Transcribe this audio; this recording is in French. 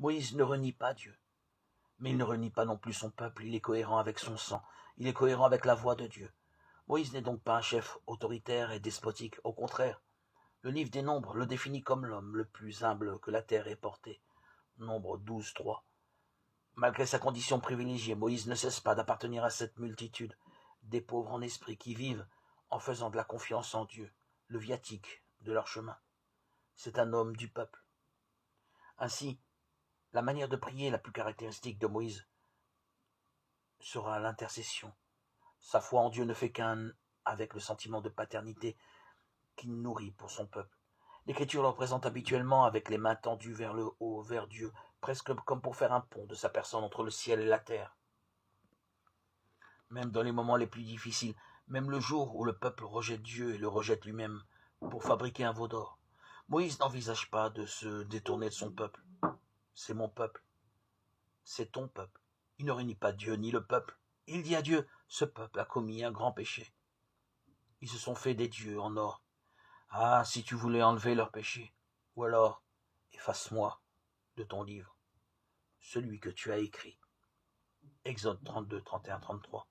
Moïse ne renie pas Dieu, mais il ne renie pas non plus son peuple, il est cohérent avec son sang, il est cohérent avec la voix de Dieu. Moïse n'est donc pas un chef autoritaire et despotique, au contraire. Le livre des Nombres le définit comme l'homme le plus humble que la terre ait porté. Nombre 12, 3. Malgré sa condition privilégiée, Moïse ne cesse pas d'appartenir à cette multitude, des pauvres en esprit qui vivent en faisant de la confiance en Dieu, le viatique de leur chemin. C'est un homme du peuple. Ainsi, la manière de prier la plus caractéristique de Moïse sera l'intercession. Sa foi en Dieu ne fait qu'un avec le sentiment de paternité qu'il nourrit pour son peuple. L'Écriture le représente habituellement avec les mains tendues vers le haut, vers Dieu, presque comme pour faire un pont de sa personne entre le ciel et la terre. Même dans les moments les plus difficiles, même le jour où le peuple rejette Dieu et le rejette lui-même pour fabriquer un veau d'or, Moïse n'envisage pas de se détourner de son peuple. C'est mon peuple, c'est ton peuple. Il ne réunit pas Dieu ni le peuple. Il dit à Dieu, ce peuple a commis un grand péché. Ils se sont fait des dieux en or. Ah, si tu voulais enlever leur péché, ou alors, efface-moi de ton livre, celui que tu as écrit. Exode 32, 31, 33.